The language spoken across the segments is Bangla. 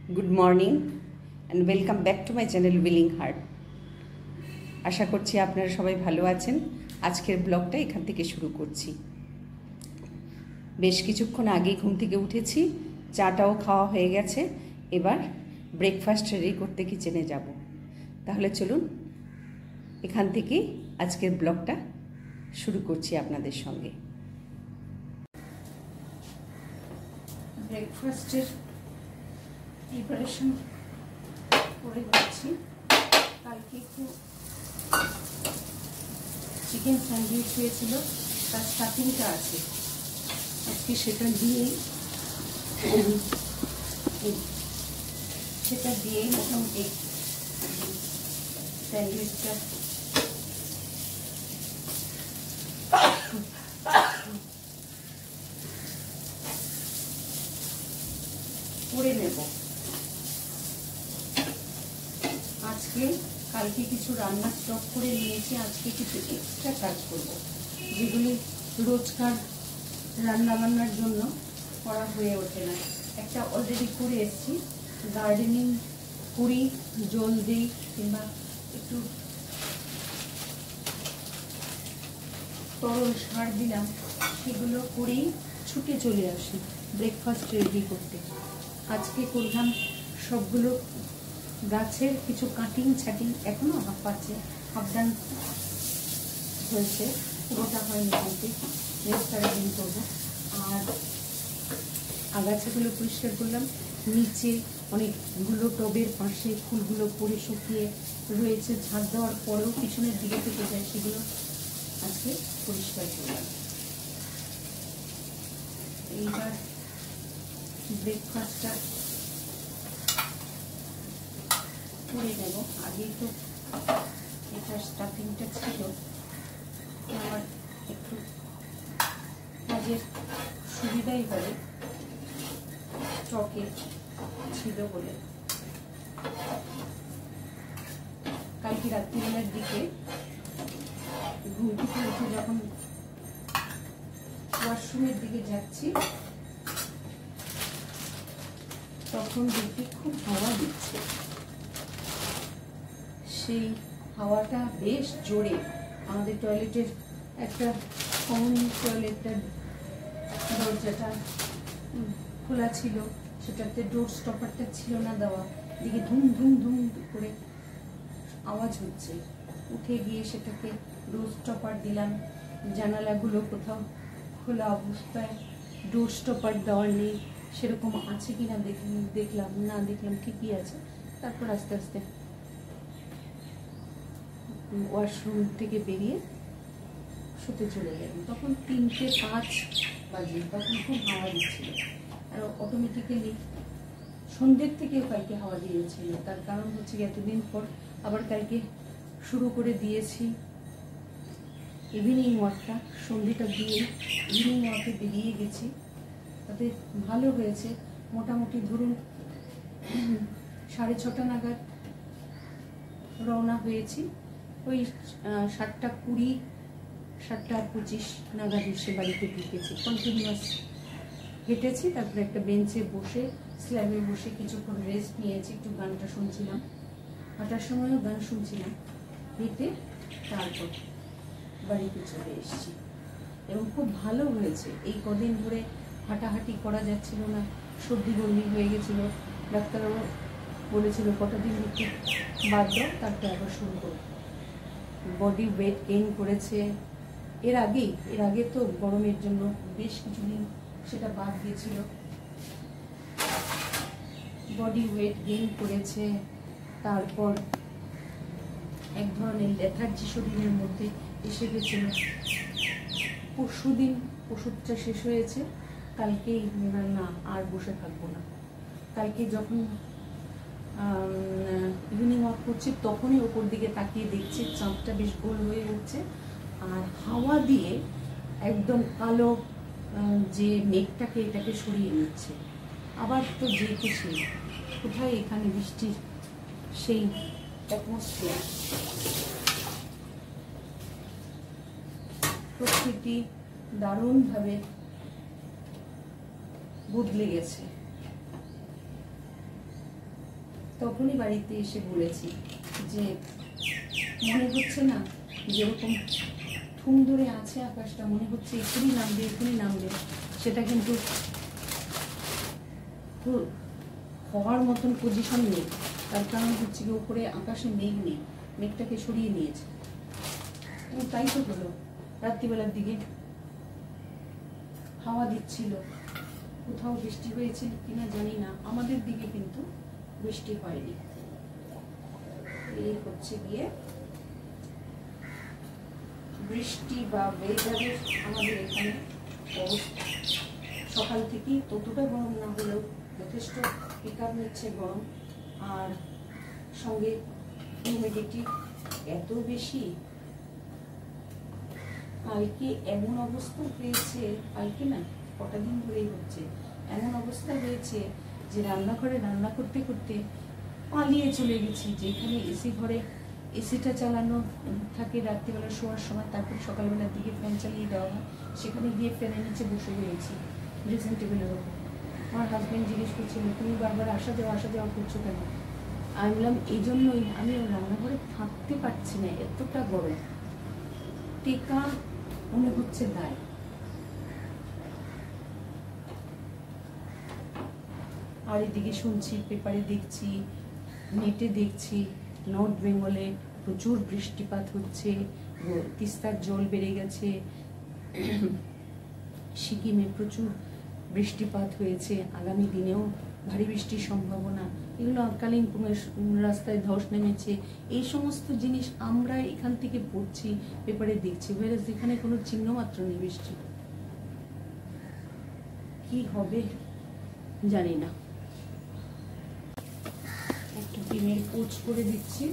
Good morning and welcome back to my channel Willing Heart. आशा करছি আপনারা সবাই ভালো আছেন। আজকের ব্লগটা এখান থেকে শুরু করছি। বেশ কিছুক্ষণ আগেই ঘুম থেকে উঠেছি, চাটাও খাওয়া হয়ে গেছে। এবার ব্রেকফাস্ট রেডি করতে কিচেনে যাব। তাহলে চলুন এখান থেকে আজকের ব্লগটা শুরু করছি আপনাদের সঙ্গে। ব্রেকফাস্টের প্রিপারেশন করে যাচ্ছি। কালকে একটু চিকেন স্যান্ডউইচ হয়েছিল, তার স্টাফিংটা আছে, আজকে সেটা দিয়েই মোটামুটি স্যান্ডউইচটা করে নেব। আজকে কালকে কিছু রান্না স্টক করে নিয়েছি, আজকে কিছু এক্সট্রা কাজ করব, যেগুলি রোজকার রান্না বান্নার জন্য করা হয়ে ওঠে না। একটা অলরেডি করে এসেছি, গার্ডেনিং করি, জল দিই কিংবা একটু তরল সার দিলাম, সেগুলো করেই ছুটে চলে আসি ব্রেকফাস্ট রেডি করতে। আজকে করলাম সবগুলো গাছের কিছু কাটিং ছাটিং, এখনো হাফ আছে, হাফডান হয়েছে, পুরোটা হয়নি, নেক্সট দিন করবো। আর আগাছাগুলো পরিষ্কার করলাম, নিচে অনেকগুলো টবের পাশে ফুলগুলো পরে শুকিয়ে রয়েছে, ঝাড় দেওয়ার পরেও পিছনের দিকে থেকে যায়, সেগুলো আজকে পরিষ্কার করলাম। এইবার ব্রেকফাস্টটা করে নেব। আগে তো এটা স্টাফিংটা ছিল, আমার একটু কাজের সুবিধাই হবে, স্টকে ছিল বলে। কালকে রাত্রিবেলার দিকে ঘুম থেকে উঠে যখন ওয়াশরুমের দিকে যাচ্ছি, তখন দেখি খুব হাওয়া দিচ্ছে। সেই হাওয়াটা বেশ জোরে। আমাদের টয়লেটের একটা কমন টয়লেটটার দরজাটা খোলা ছিল, সেটাতে ডোর স্টপারটা ছিল না দেওয়া, দিকে ধুম ধুম ধুম করে আওয়াজ হচ্ছে। উঠে গিয়ে সেটাকে ডোর স্টপার দিলাম। জানালাগুলো কোথাও খোলা অবস্থায় ডোর স্টপার দেওয়ার নেই, সেরকম আছে কিনা দেখলাম, না দেখলাম ঠিকই আছে। তারপর আস্তে আস্তে ওয়াশরুম থেকে বেরিয়ে শুতে চলে গেলাম। তখন 3:05 বাজে, তখন খুব হাওয়া দিচ্ছিল। আর অটোমেটিক্যালি সন্ধ্যের থেকেও কালকে হাওয়া দিয়েছিল। তার কারণ হচ্ছে এতদিন পর আবার কালকে শুরু করে দিয়েছি ইভিনিং ওয়াকটা। সন্ধ্যেটা দিয়ে ইভিনিং ওয়াকে বেরিয়ে গেছি, তাতে ভালো হয়েছে। মোটামুটি ধরুন 6:30 নাগাদ রওনা হয়েছি, ওই 7:20 7:25 নাগাদ এসে বাড়িতে ঢুকেছি। কন্টিনিউয়াস হেঁটেছি, তারপরে একটা বেঞ্চে বসে, স্ল্যাবে বসে কিছুক্ষণ রেস্ট নিয়েছি, একটু গানটা শুনছিলাম, হাঁটার সময়ও গান শুনছিলাম। হেঁটে তারপর বাড়িতে চলে এসেছি এবং খুব ভালো হয়েছে। এই কদিন ধরে হাঁটাহাঁটি করা যাচ্ছিল না, সর্দি বমি হয়ে গেছিল। ডাক্তারও বলেছিল কটা দিন একটু বাদ দাও, তারপরে আবার শুরু করো। বডি ওয়েট গেইন করেছে। এর আগে তো গরমের জন্য বেশ কিছুদিন সেটা বাদ দিয়েছিল। বডি ওয়েট গেইন করেছে। তারপর এক ধরনের লেথার্জি শরীরের মধ্যে এসে গেছিল। পরশুদিন ওষুধটা শেষ হয়েছে, কালকেই না আর বসে থাকবো না। কালকে যখন ইভিনিং ওয়াক করছি, তখনই ওপর দিকে তাকিয়ে দেখছি চাঁদটা বেশ গোল হয়ে উঠছে, আর হাওয়া দিয়ে একদম কালো যে মেঘটাকে এটাকে সরিয়ে নিচ্ছে। আবার তো যেতে সেই কোথায় এখানে বৃষ্টির সেই অ্যাটমসফিয়ার। প্রকৃতি দারুণভাবে বদলে গেছে। তখনই বাড়িতে এসে বলেছি যে মনে হচ্ছে না যেরকম ঠুম ধরে আছে আকাশটা, মনে হচ্ছে এখনই নামবে এখনই নামবে, সেটা কিন্তু হওয়ার মতন পজিশন নেই। তার কারণ হচ্ছে কি উপরে আকাশে মেঘ নেই, মেঘটাকে সরিয়ে নিয়েছে। তাই তো হলো, রাত্রিবেলার দিকে হাওয়া দিচ্ছিল, কোথাও বৃষ্টি হয়েছে কিনা জানি না, আমাদের দিকে কিন্তু বৃষ্টি হয়নি। এই হচ্ছে গিয়ে বৃষ্টি বা ওয়েদারের আমাদের এখানে অবস্থা। সকাল থেকেই ততটা গরম না হলেও যথেষ্ট পিক আপ নিচ্ছে গরম, আর সঙ্গে হিউমিডিটি এত বেশি। কালকে এমন অবস্থা হয়েছে, কালকে না কটা দিন ধরেই হচ্ছে, এমন অবস্থা হয়েছে যে রান্নাঘরে রান্না করতে করতে পালিয়ে চলে গেছি। যেখানে এসি ঘরে এসিটা চালানো থাকে রাত্রিবেলা শোয়ার সময়, তারপর সকালবেলার দিকে ফ্যান চালিয়ে দেওয়া হয়, সেখানে গিয়ে ফ্যানের নিচে বসে রয়েছি ড্রেসিং টেবিলের ওপর। আমার হাজব্যান্ড জিজ্ঞেস করছিল তুমি বারবার আসা যাওয়া করছো কেন? আমি বললাম এই জন্যই, আমি রান্নাঘরে থাকতে পারছি না, এতটা গরম, টেকা মনে হচ্ছে দায়। আর এদিকে শুনছি, পেপারে দেখছি, নেটে দেখছি, নর্থ বেঙ্গলে প্রচুর বৃষ্টিপাত হচ্ছে, তিস্তার জল বেড়ে গেছে, সিকিমে প্রচুর বৃষ্টিপাত হয়েছে, আগামী দিনেও ভারী বৃষ্টির সম্ভাবনা। এগুলো কালিম্পংয়ের রাস্তায় ধস নেমেছে, এই সমস্ত জিনিস আমরা এখান থেকে পড়ছি, পেপারে দেখছি, যেখানে কোনো চিহ্ন মাত্র নেই বৃষ্টি। কি হবে জানি না। একটু ডিমের পোচ করে দিচ্ছি।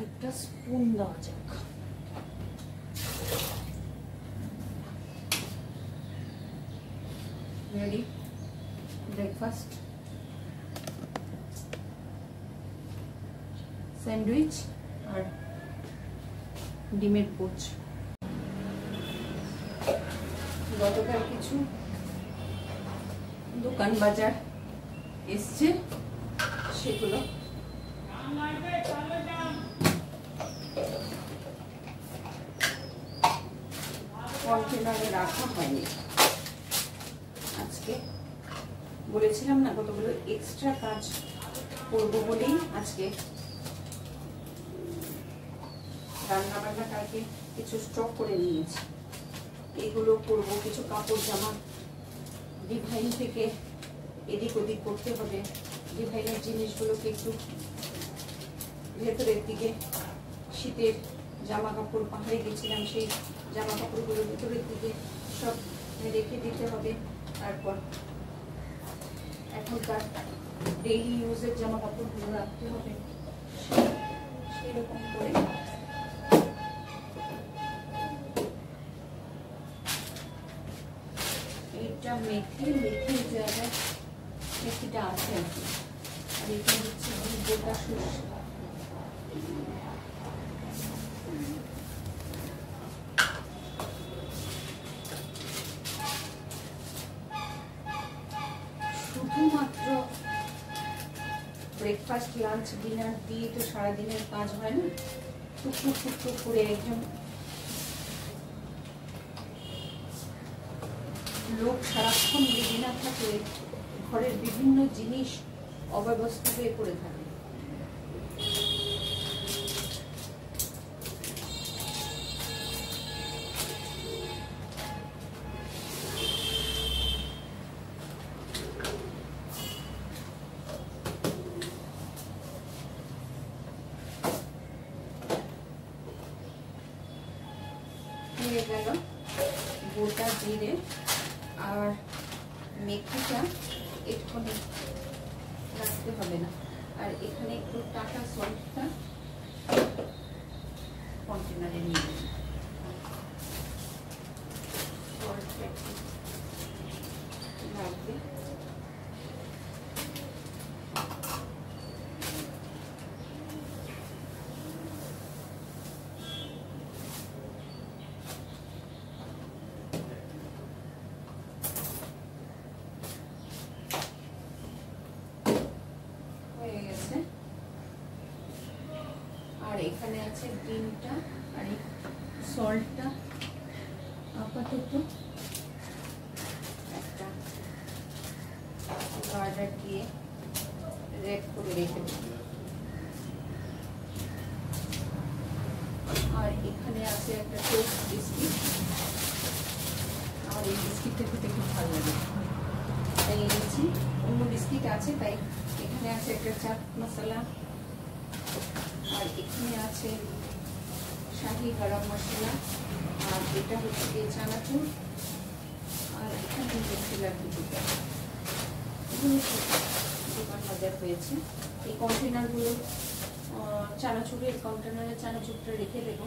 একটা স্পুন দেওয়া যাক। রেডি ব্রেকফাস্ট, স্যান্ডউইচ আর ডিমের পোচ। গতকাল কিছু দোকান বাজার এসছে, সেগুলো কন্টেনারে রাখা হয়নি। আজকে বলেছিলাম না কতগুলো এক্সট্রা কাজ করবো বলেই আজকে রান্না বান্না কালকে কিছু স্টক করে নিয়েছি, এগুলো করবো। কিছু কাপড় জামা ডিভাইন থেকে এদিক ওদিক করতে হবে। ডিভাইনের জিনিসগুলোকে একটু ভেতরের দিকে, শীতের জামা কাপড় পাহাড়ে গেছিলাম, সেই জামা কাপড়গুলো ভেতরের দিকে সব রেখে দিতে হবে। তারপর এখনকার ডেইলি ইউজের জামা কাপড়গুলো রাখতে হবে, সেরকম করে এইটা মেথির জায়গায় মেথিটা আছে আর কি। আর এটা হচ্ছে গোটা সরষে। শুধুমাত্র ব্রেকফাস্ট, লাঞ্চ, ডিনার দিয়ে তো সারাদিনের কাজ হয় না। টুকটুক টুকটুক করে একজন লোক সারাক্ষণ লেগে না থাকে, ঘরের বিভিন্ন জিনিস অব্যবস্থা হয়ে পড়ে থাকে। হয়ে গেল গোটা জিরে আর মেথিটা এক্ষুনি রাখতে হবে না। আর এখানে একটু টাটা সল্টটা কন্টেনারে নিয়ে নেব। সল্টটা লাগবে। আর এখানে আছে ডিমটা আর সল্টটা আপাতত একটা গার্ডার দিয়ে রেড করে রেখে দেব। আর এখানে আছে একটা টোস্ট বিস্কিট, আর এই বিস্কিটটা খেতে খুব ভালো লাগে তাই এনেছি। অন্য বিস্কিট আছে তাই এখানে আছে একটা চাট মশলা, আর এখানে আছে শাহি গরম মশলা, আর এটা হচ্ছে গিয়ে চানাচুর, আর এখানে ছিল দুটো। এগুলো দোকান বাজার হয়েছে। এই কন্টেনারগুলো চানাচুরের কন্টেনারে চানাচুরটা রেখে দেবো।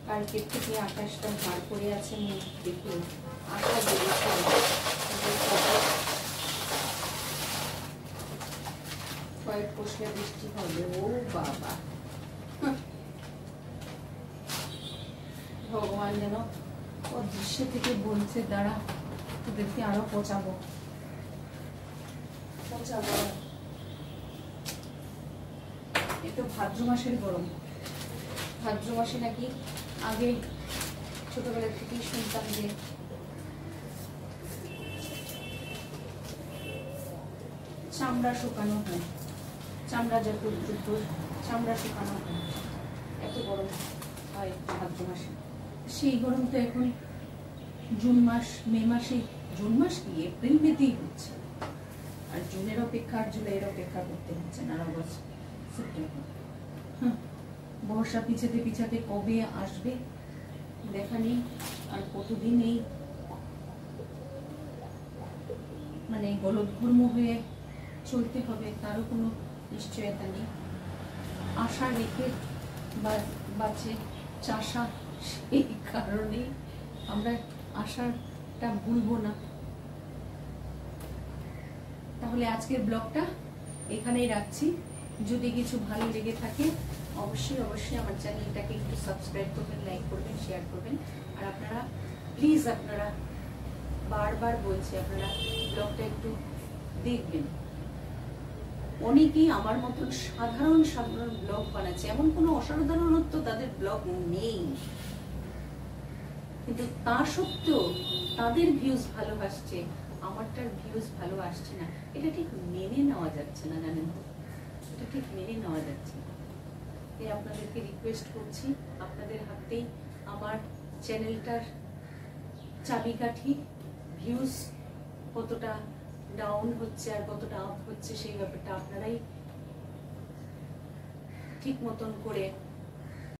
কালকের থেকে আকাশটা ভার করে আছে, দেখুন আকাশ বেরিয়েছে। কয়েক পশলা বৃষ্টি হবে। ও বাবা, ভগবান যেন ও দৃশ্য থেকে বলছে দাঁড়া তোদেরকে আরো পচাবো। এ তো ভাদ্র মাসের গরম। ভাদ্র মাসে নাকি আগে ছোটবেলা থেকেই শুনতাম যে চামড়া শুকানো হয়, চামড়া যত দ্রুত চামড়া শুকানো হয়, এত গরম হয় ভাদ্র মাসে। সেই গরম তো এখন জুন মাস, মে মাসে, জুন মাস কি এপ্রিল মেতেই হচ্ছে। আর জুনের অপেক্ষা আর জুলাইয়ের অপেক্ষা করতে হচ্ছে না, অগস্ট সেপ্টেম্বর। বর্ষা পিছাতে পিছাতে কবে আসবে দেখা নেই। আর কতদিন এই মানে গলদঘর্ম হয়ে চলতে হবে তারও কোনো নিশ্চয়তা নেই। আশা রেখে বাঁচে চাষা, সেই কারণে আমরা আশাটা ভুলবো না। তাহলে তাহলে আজকের ব্লগটা এখানেই রাখছি। যদি কিছু ভালো লেগে থাকে অবশ্যই অবশ্যই আমার চ্যানেলটাকে একটু সাবস্ক্রাইব করবেন, লাইক করবেন, শেয়ার করবেন। আর আপনারা প্লিজ, আপনারা বারবার বলছি, আপনারা ব্লগটা একটু দেখবেন। অনেকেই আমার মতন সাধারণ সাধারণ ব্লগ বানাচ্ছে, এমন কোনো অসাধারণত্ব তাদের ব্লগ নেই, কিন্তু তা সত্ত্বেও তাদের ভিউজ ভালো আসছে, আমারটার ভিউজ ভালো আসছে না। এটা ঠিক মেনে নেওয়া যাচ্ছে না, জানেন তো, এটা ঠিক মেনে নেওয়া যাচ্ছে না। তাই আপনাদেরকে রিকোয়েস্ট করছি, আপনাদের হাতেই আমার চ্যানেলটার চাবিকাঠি। ভিউজ কতটা ডাউন হচ্ছে আর কতটা আপ হচ্ছে সেই ব্যাপারটা আপনারাই ঠিক মতন করে